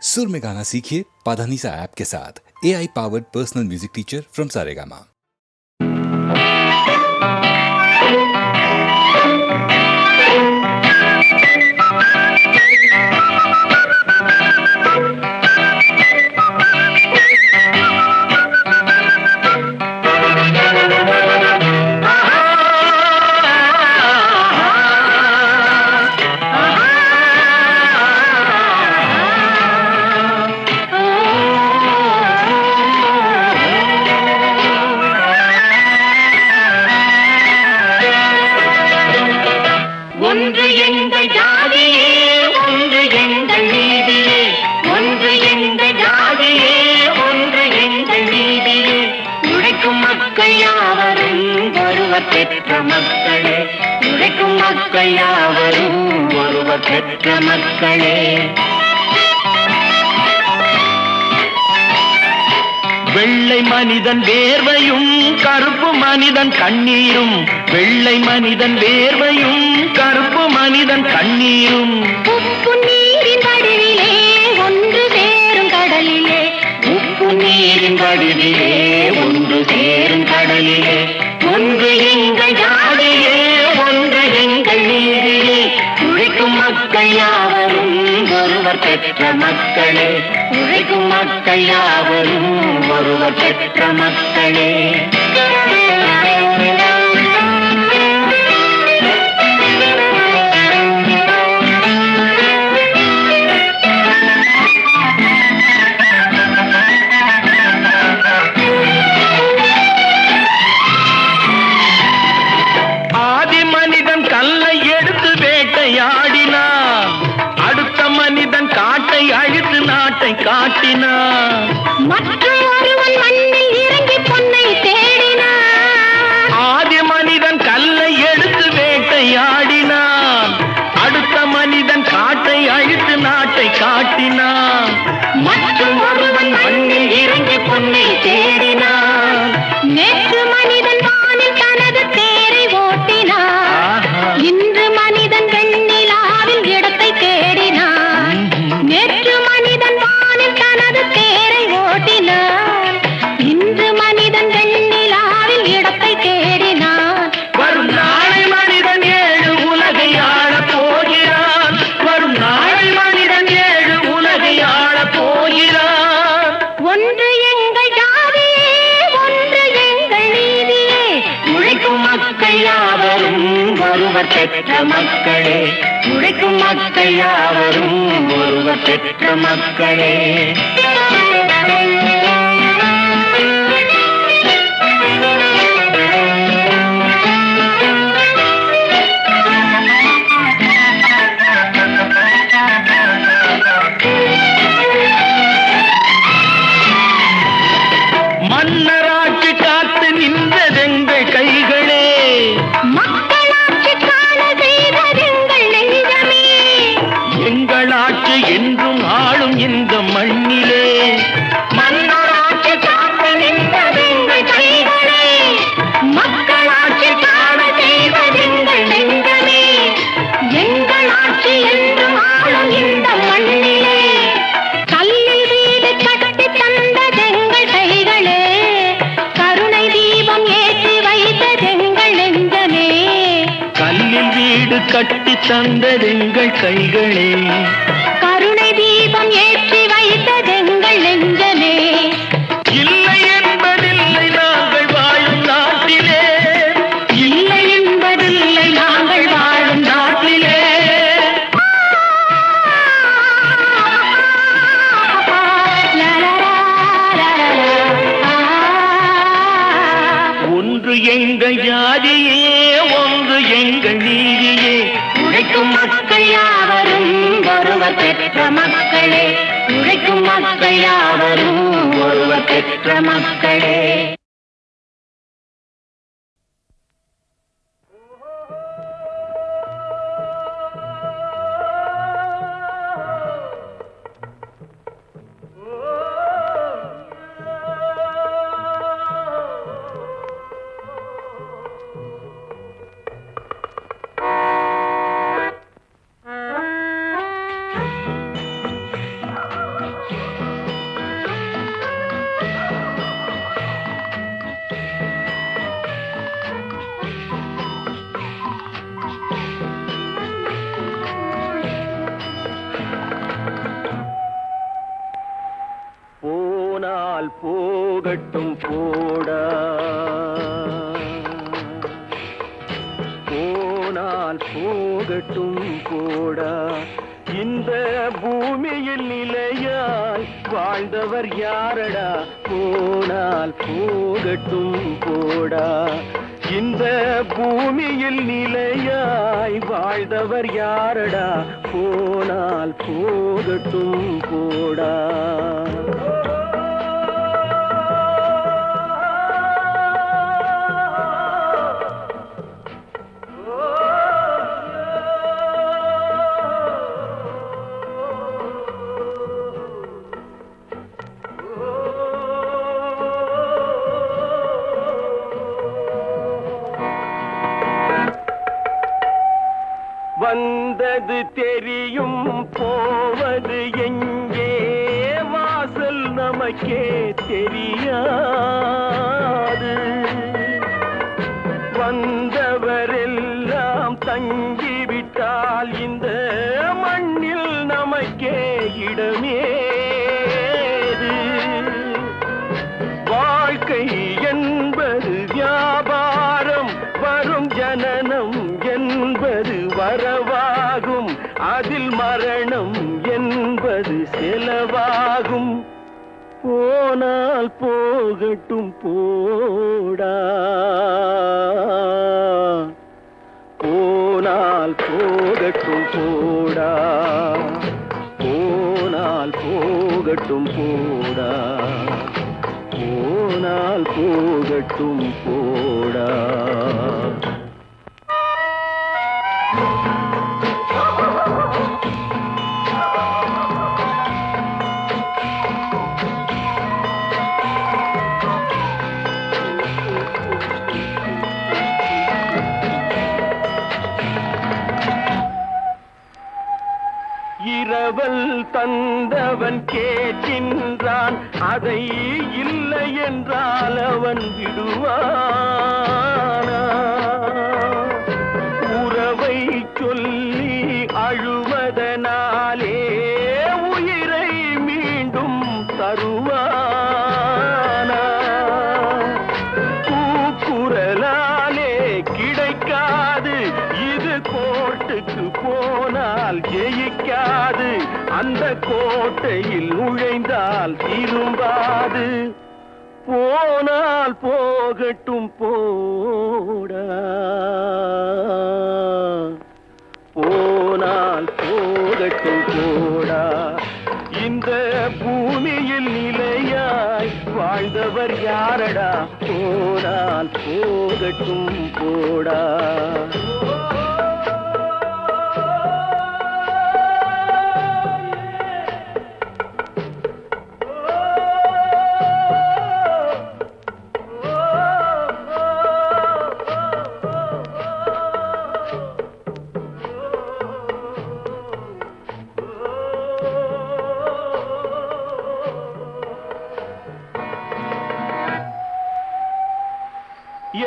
सुर में गाना सीखिए पाधानीसा ऐप के साथ। AI powered personal music teacher from Saregama. ஒன்று எங்கள் ஜாதியே, ஒன்று எங்கள் நீதியே, ஒன்று எங்கள் ஜாதியே, ஒன்று எங்கள் நீதியே. உழைக்கும் மக்கள் யாவரும் ஒருவர் பெற்ற மக்களே, உழைக்கும் மக்கள் யாவரும் ஒருவர் பெற்ற மக்களே. வெள்ளை மனிதன் வேர்வையும் கருப்பு மனிதன் கண்ணீரும், வெள்ளை மனிதன் வேர்வையும் கருப்பு மனிதன் கண்ணீரும். உப்பு நீரின் வடிவிலே ஒன்று சேரும் கடலிலே, உப்பு நீரின் வடிவிலே ஒன்று சேரும் கடலிலே. ஒன்று எங்கள் ஜாதியே, ஒன்று எங்கள் நீதியே. உழைக்கும் மக்கள் யாவரும் ஒருவர் பெற்ற மக்களே, உழைக்கும் மக்கள் யாவரும் ஒருவர் பெற்ற மக்களே. ஆதி மனிதன் கல்லை எடுத்து வேட்டையாடினான், அடுத்த மனிதன் காட்டை அழித்து நாட்டை காட்டினான். மற்றும் ஒருவன் மண்ணில் இறங்கி பொன்னை தேடினான். ஆதி மனிதன் கல்லை எடுத்து வேட்டையாடினான், அடுத்த மனிதன் காட்டை அழித்து நாட்டை காட்டினான். மற்றும் ஒருவன் மண்ணில் இறங்கி பொன்னை தேடினான். நேற்று மனிதன் வானில் தனது தேரை ஓட்டினான், இன்று மனிதன் வெண்ணிலாவில் இடத்தை தேடினான். நேற்று மனிதன் வானில் தனது தேரை ஓட்டினான், இன்று மனிதன் வெண்ணிலாவில் இடத்தை தேடினான். வரும் நாளை மனிதன் ஏழு உலகை ஆளப் போகிறான், வரும் நாளை மனிதன் ஏழு உலகை ஆளப் போகிறான். ஒன்று எங்கள் ஜாதியே, ஒன்று எங்கள் நீதியே. உழைக்கும் மக்கள் யாவரும் ஒருவர் பெற்ற மக்களே, உழைக்கும் மக்கள் யாவரும் ஒருவர் பெற்ற மக்களே. மன்னராட்சி காத்து நின்றதெங்கள் கைகளே, மக்களாட்சி காண செய்ததெங்கள் நெஞ்சமே. எங்கள் ஆட்சி என்றும் ஆளும் இந்த மண்ணிலே. மன்னராட்சி காத்து நின்றதெங்கள் கைகளே, மக்களாட்சி காண செய்ததெங்கள் நெஞ்சமே. எங்கள் ஆட்சி என்றும் ஆளும் இந்த மண்ணிலே. கல்லில் வீடு கட்டி தந்ததெங்கள் கைகளே, கருணை தீபம் ஏற்றி வைத்ததெங்கள் நெஞ்சமே. கல்லில் வீடு கட்டி தந்ததெங்கள் கைகளே, கருணை தீபம் ஏற்றி வைத்ததெங்கள் நெஞ்சமே. இல்லை என்பதில்லை நாங்கள் வாழும் நாட்டிலே, இல்லை என்பதில்லை நாங்கள் வாழும் நாட்டிலே. ஒன்று எங்கள் ஜாதியே, ஒன்று எங்கள் நீதியே. உழைக்கும் மக்கள் யாவரும் ஒருவர் பெற்ற மக்களே, உழைக்கும் மக்கள் யாவரும் ஒருவர் பெற்ற மக்களே. போனால் போகட்டும் போடா, போனால் போகட்டும் போடா. இந்த பூமியில் நிலையாய் வாழ்ந்தவர் யாரடா, போனால் போகட்டும் போடா. இந்த பூமியில் நிலையாய் வாழ்ந்தவர் யாரடா, போனால் போகட்டும் போடா. வந்தது தெரியும் போவது எங்கே, வாசல் நமக்கே தெரியாது. வந்தவரெல்லாம் தங்கிவிட்டால் இந்த மண்ணில் நமக்கே இடமேது. வாழ்க்கை என்பது வியாபாரம், வரும் ஜனனம் என்பது வரவாகும், அதில் மரணம் என்பது செலவாகும். போனால் போகட்டும் போடா, போனால் போகட்டும் போடா, போனால் போகட்டும் போடா, போனால் போகட்டும் போடா. இரவல் தந்தவன் கேட்கின்றான், அதை இல்லை என்றால் அவன் விடுவானா? உறவை சொல்லி அழுவதனாலே உயிரை மீண்டும் தருவானா? கூக்குரலாலே கிடைக்காது, இது கோர்ட்டுக்கு போனால் ஜெயிக்காது, அந்த கோட்டையில் நுழைந்தால் திரும்பாது. போனால் போகட்டும் போடா, போனால் போகட்டும் போடா. இந்த பூமியில் நிலையாய் வாழ்ந்தவர் யாரடா, போனால் போகட்டும் போடா.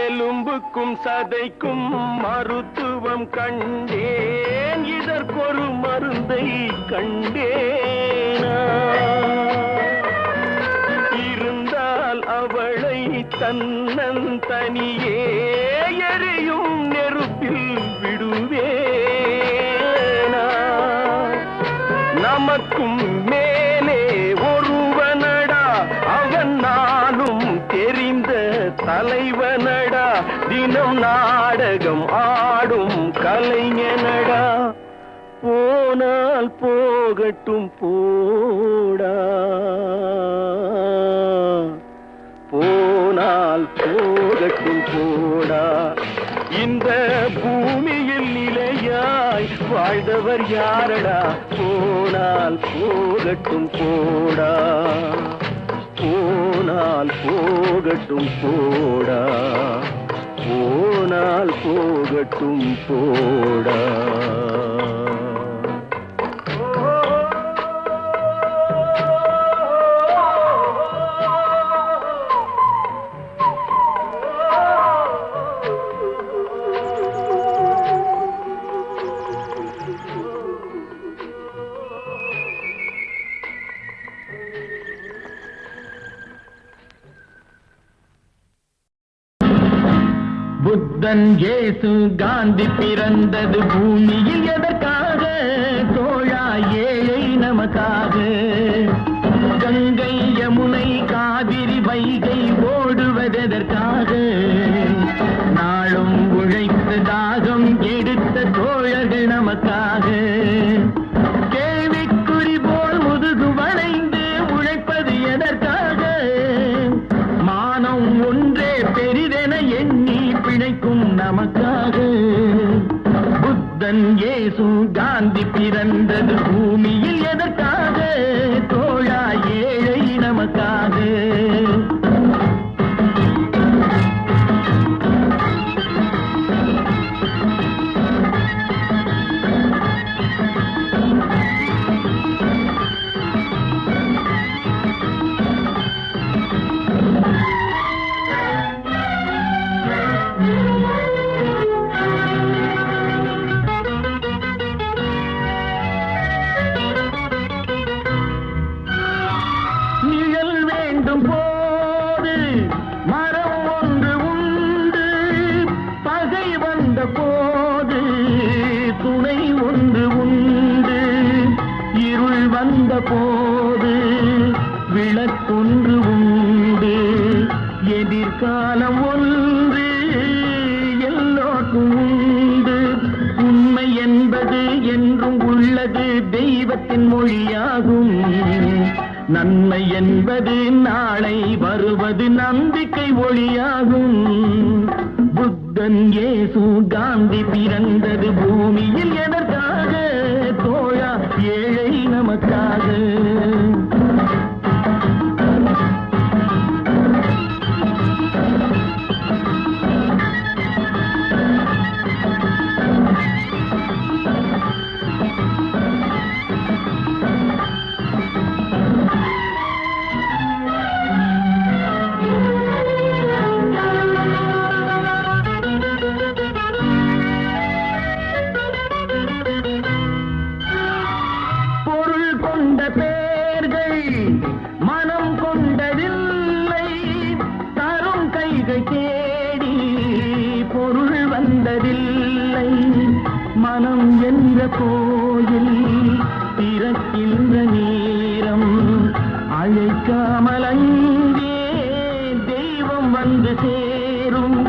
எலும்புக்கும் சதைக்கும் மருத்துவம் கண்டேன், இதற்கொரு மருந்தை கண்டேனா? இருந்தால் அவளை தன்னந்தனியே எரியும் நெருப்பில் விடுவேனா? நமக்கும் மேலே ஒருவனடா, அவன் நானும் தெரிந்த தலைவனடா, தினம் நாடகம் ஆடும் கலைஞனடா. போனால் போகட்டும் போடா, போனால் போகட்டும் போடா. இந்த பூமியில் நிலையாய் வாழ்ந்தவர் யாரடா, போனால் போகட்டும் போடா, போனால் போகட்டும் போடா, போனால் போகட்டும் போடா. புத்தன் இயேசு காந்தி பிறந்தது பூமியில் எதற்காக? தோழா ஏழை நமக்காக. கங்கை யமுனை காவிரி வைகை ஓடுவதற்காக? நாளும் உழைத்து தாகம் எடுத்த தோழர்கள் நமக்காக. கேள்விக்குறி போல் முதுகு வளைந்து உழைப்பது எதற்காக? மானம் ஒன்றே பெரிதென எண்ணி பிழைக்கும் நமக்காக. புத்தன் இயேசு காந்தி பிறந்தது பூமியில் எதற்காக? தோழா ஏழை நமக்காக. போது மரம் ஒன்று உண்டு, பகை வந்த போது துணை ஒன்று உண்டு. இருள் வந்த போது விளக்கொன்று உண்டு. எதிர்காலம் ஒன்று எல்லோருக்கும் உண்டு. உண்மை என்பது என்றும் உள்ளது, தெய்வத்தின் மொழியாகும். நன்மை என்பது நாளை வருவது, நம்பிக்கை ஒளியாகும். புத்தன் இயேசு காந்தி பிறந்தது பூமியில் எதற்காக? தோழா ஏழை நமக்காக. பேர்கள் மனம் கொண்டதில்லை, தரும் கைகள் தேடி பொருள் வந்ததில்லை. மனம் என்ற கோயில் திறக்கின்ற நேரம், அழைக்காமல் அங்கே தெய்வம் வந்து சேரும்.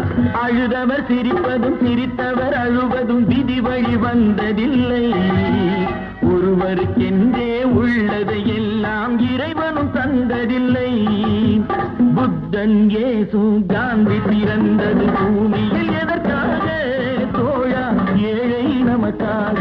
அழுதவர் சிரிப்பதும் சிரித்தவர் அழுவதும் விதி வழி வந்ததில்லை. ஒருவருக்கென்றே உள்ளதை எல்லாம் இறைவனும் தந்ததில்லை. புத்தன் இயேசு காந்தி பிறந்தது பூமியில் எதற்காக? தோழா ஏழை நமக்காக.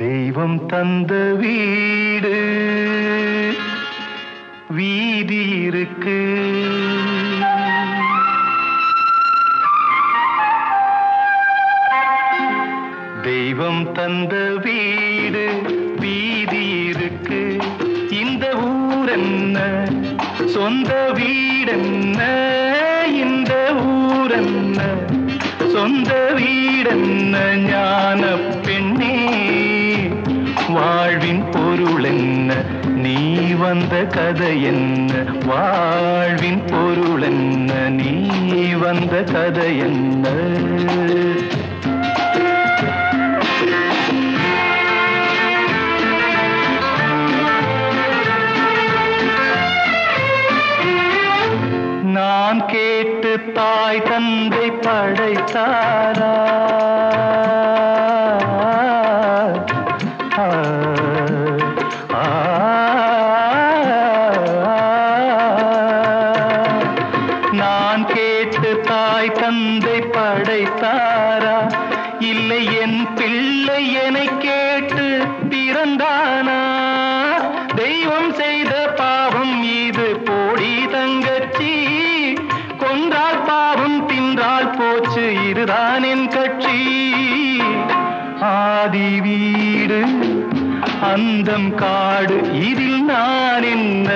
தெய்வம் தந்த வீடு வீதி இருக்கு, தெய்வம் தந்த வீடு வீதி இருக்கு. இந்த ஊரென்ன சொந்த வீடென்ன, இந்த ஊரென்ன சொந்த வீடென்ன. ஞான பெண்ணே வாழ்வின் பொருள் என்ன, நீ வந்த கதை என்ன? வாழ்வின் பொருள் என்ன, நீ வந்த கதை என்ன? நான் கேட்டு தாய் தந்தை படைத்தாரா? நான் கேட்டு தாய் தந்தை படைத்தாரா? இல்லை என் பிள்ளை என்னை கேட்டு பிறந்தானா? தெய்வம் இதுதான் என் கட்சி. ஆதி வீடு அந்தம் காடு இதில் நான் என்ன,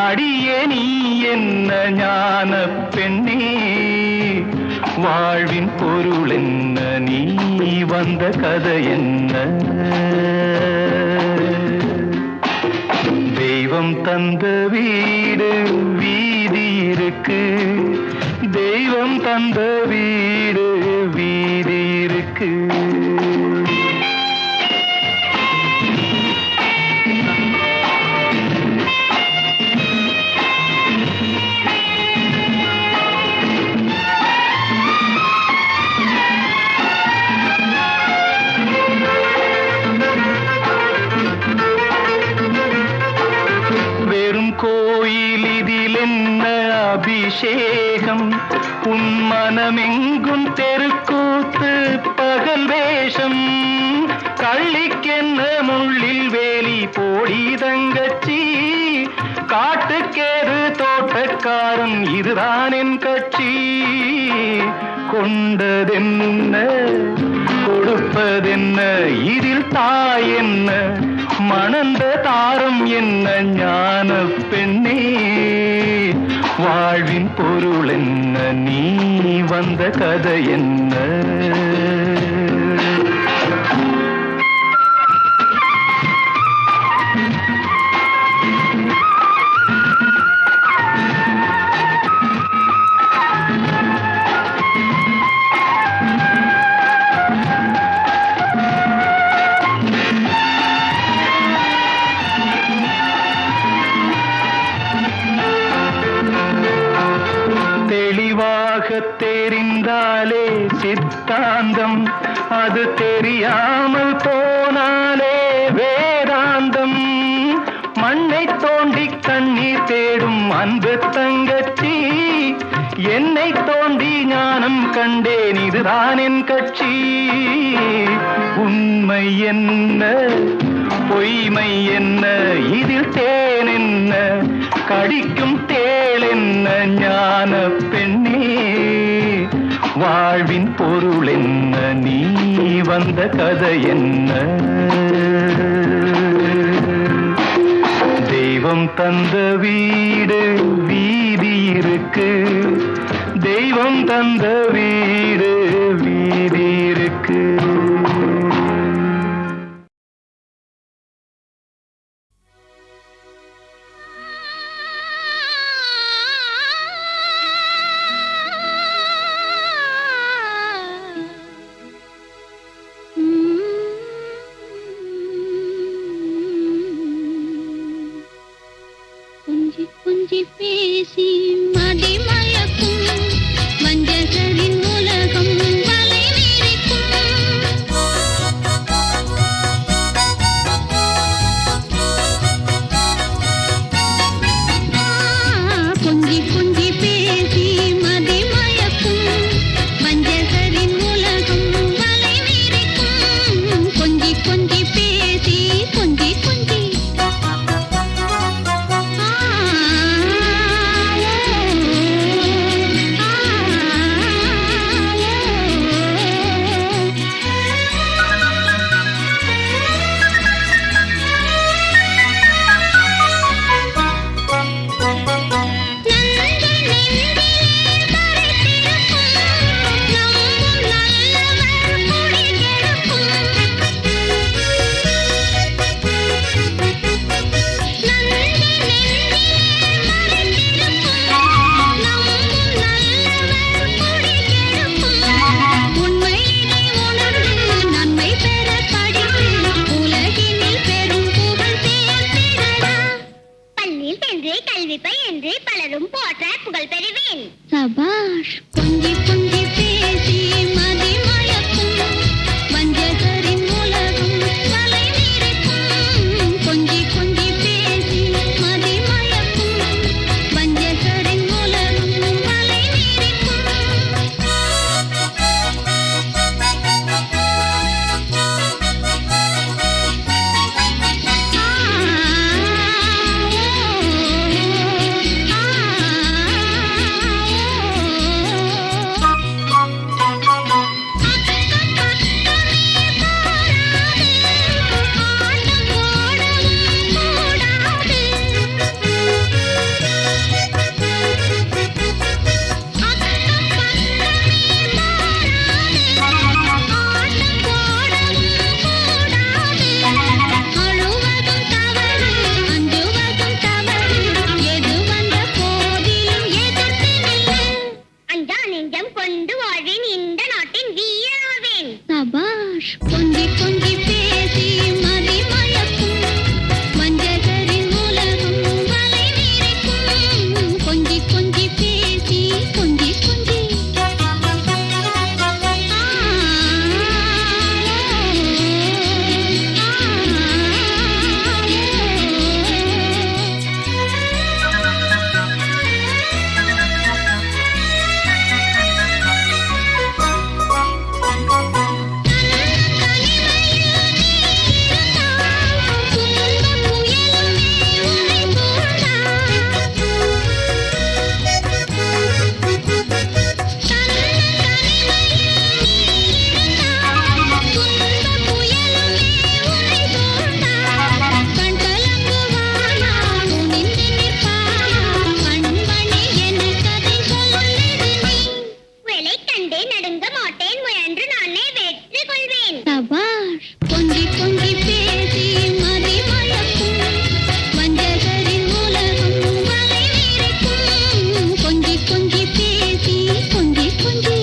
அடியே நீ என்ன ஞான பெண்ணே, வாழ்வின் பொருள் என்ன, நீ வந்த கதை என்ன. தெய்வம் தந்த வீடு வீதி இருக்கு, தெய்வம் தந்த வீடு வீதி இருக்கு. கோயில் இதில் என்ன அபிஷேகம், உன் மனமெங்கும் தெருக்கூத்து பகல் வேஷம். கள்ளிக்கென்ன முள்ளில் வேலி போடி தங்கச்சி, காட்டுக்கேது தோட்டக்காரன் இதுதான் என் கட்சி. கொண்டதென்ன கொடுப்பதென்ன, இதில் தாய் என்ன, மணந்த தாரம் என்ன ஞான பெண்ணே, வாழ்வின் பொருள் என்ன, நீ வந்த கதை என்ன. தெரிந்தாலே சித்தாந்தம், அது தெரியாமல் போனாலே வேதாந்தம். மண்ணை தோண்டி கண்ணீர் தேடும் அன்பு தங்கச்சி, என்னை தோண்டி ஞானம் கண்டேன் இதுதான் என் கட்சி. உண்மை என்ன பொய்மை என்ன, இதில் தேன் என்ன, கடிக்கும் தேள் என்ன ஞான பெண்ணே, வாழ்வின் பொருள் என்ன, நீ வந்த கதை என்ன. தெய்வம் தந்த வீடு வீதி இருக்கு, தெய்வம் தந்த வீடு வீதி இருக்கு. கொஞ்சி பேசி மதிமயக்கும் வஞ்சகரின் உலகம் வலை விரிக்கும். கொஞ்சி கொஞ்சி பேசி மதிமயக்கும் வஞ்சகரின் உலகம் வலை விரிக்கும். கொஞ்சி கொஞ்சி பேசி கொஞ்சி கொஞ்சி சபாஷ் கொஞ்சி கொஞ்சி பேசி மதி மயக்கும் வஞ்சகரின் உலகம் வலை விரிக்கும் கொஞ்சி கொஞ்சி பேசி கொஞ்சி கொஞ்சி சபாஷ் கொஞ்சி கொஞ்சி பேசி மதி மயக்கும் வஞ்சகரின் உலகம் வலை விரிக்கும் கொஞ்சி கொஞ்சி பேசி கொஞ்சி கொஞ்சி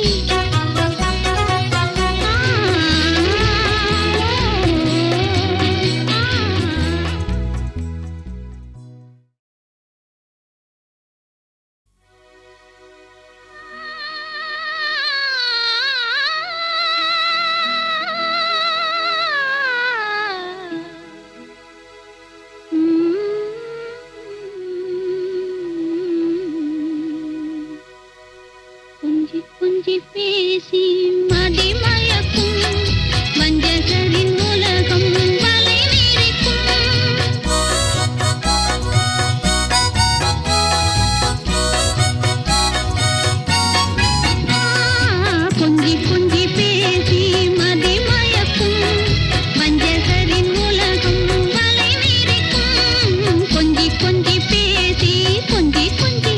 கொஞ்சி கொஞ்சி பேசி மதி மயக்கும் வஞ்சகரின் உலகம் வலை விரிக்கும் கொஞ்சி கொஞ்சி பேசி மதி மயக்கும் வஞ்சகரின் உலகம் வலை விரிக்கும் கொஞ்சி கொஞ்சி பேசி கொஞ்சி கொஞ்சி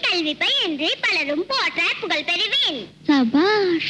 கல்வி பயின்று பலரும் போற்ற புகழ் பெறுவேன் சபாஷ்